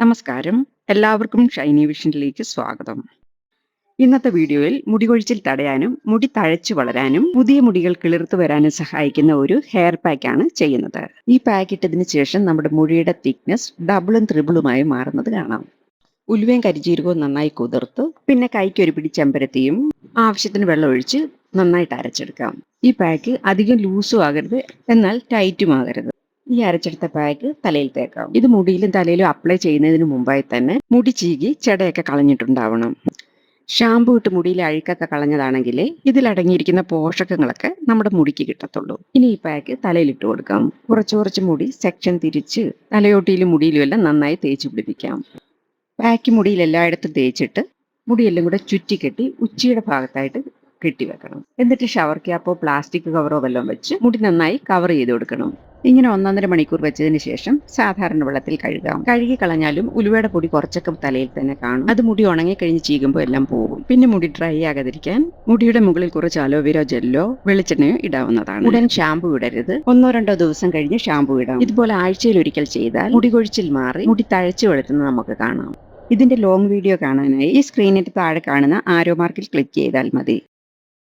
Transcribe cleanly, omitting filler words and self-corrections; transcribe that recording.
നമസ്കാരം. എല്ലാവർക്കും ഷൈനി വിഷനിലേക്ക് സ്വാഗതം. ഇന്നത്തെ വീഡിയോയിൽ മുടി കൊഴിച്ചിൽ തടയാനും മുടി തഴച്ചു വളരാനും പുതിയ മുടികൾ കിളിർത്തു വരാനും സഹായിക്കുന്ന ഒരു ഹെയർ പാക്കാണ് ചെയ്യുന്നത്. ഈ പാക്ക് ഇട്ടതിന് ശേഷം നമ്മുടെ മുടിയുടെ തിക്നെസ് ഡബിളും ത്രിബിളുമായി മാറുന്നത് കാണാം. ഉലുവയും കരിജീരകവും നന്നായി കുതിർത്ത് പിന്നെ കൈക്കൊരു പിടി ചെമ്പരത്തിയും ആവശ്യത്തിന് വെള്ളം ഒഴിച്ച് നന്നായിട്ട് അരച്ചെടുക്കാം. ഈ പാക്ക് അധികം ലൂസും ആകരുത്, എന്നാൽ ടൈറ്റും ആകരുത്. ഈ അരച്ചെടുത്ത പാക്ക് തലയിൽ തേക്കാം. ഇത് മുടിയിലും തലയിലും അപ്ലൈ ചെയ്യുന്നതിന് മുമ്പായി തന്നെ മുടി ചീകി ചെടയൊക്കെ കളഞ്ഞിട്ടുണ്ടാവണം. ഷാമ്പു ഇട്ട് മുടിയിലെ അഴുക്കൊക്കെ കളഞ്ഞതാണെങ്കിൽ ഇതിലടങ്ങിയിരിക്കുന്ന പോഷകങ്ങളൊക്കെ നമ്മുടെ മുടിക്ക് കിട്ടത്തുള്ളൂ. ഇനി ഈ പാക്ക് തലയിലിട്ട് കൊടുക്കാം. കുറച്ച് കുറച്ച് മുടി സെക്ഷൻ തിരിച്ച് തലയോട്ടിയിലും മുടിയിലും എല്ലാം നന്നായി തേച്ച് പിടിപ്പിക്കാം. പാക്ക് മുടിയിൽ എല്ലായിടത്തും തേച്ചിട്ട് മുടിയെല്ലാം കൂടെ ചുറ്റിക്കെട്ടി ഉച്ചിയുടെ ഭാഗത്തായിട്ട് കെട്ടിവെക്കണം. എന്നിട്ട് ഷവർ ക്യാപ്പോ പ്ലാസ്റ്റിക് കവറോ വല്ലതും വെച്ച് മുടി നന്നായി കവർ ചെയ്ത് കൊടുക്കണം. ഇങ്ങനെ 1.5 മണിക്കൂർ വെച്ചതിന് ശേഷം സാധാരണ വെള്ളത്തിൽ കഴുകാം. കഴുകി കളഞ്ഞാലും ഉലുവയുടെ പൊടി കുറച്ചൊക്കെ തലയിൽ തന്നെ കാണും. അത് മുടി ഉണങ്ങി കഴിഞ്ഞ് ചീകുമ്പോൾ എല്ലാം പോകും. പിന്നെ മുടി ഡ്രൈ ആകാതിരിക്കാൻ മുടിയുടെ മുകളിൽ കുറച്ച് അലോവേര ജെല്ലോ വെളിച്ചെണ്ണയോ ഇടാവുന്നതാണ്. ഉടൻ ഷാമ്പു ഇടരുത്. 1-2 ദിവസം കഴിഞ്ഞ് ഷാമ്പു ഇടാം. ഇതുപോലെ ആഴ്ചയിൽ ഒരിക്കൽ ചെയ്താൽ മുടി കൊഴിച്ചിൽ മാറി മുടി തഴച്ചു വളരുന്നത് നമുക്ക് കാണാം. ഇതിന്റെ ലോങ് വീഡിയോ കാണാനായി ഈ സ്ക്രീനിന് താഴെ കാണുന്ന ആരോ മാർക്കിൽ ക്ലിക്ക് ചെയ്താൽ മതി.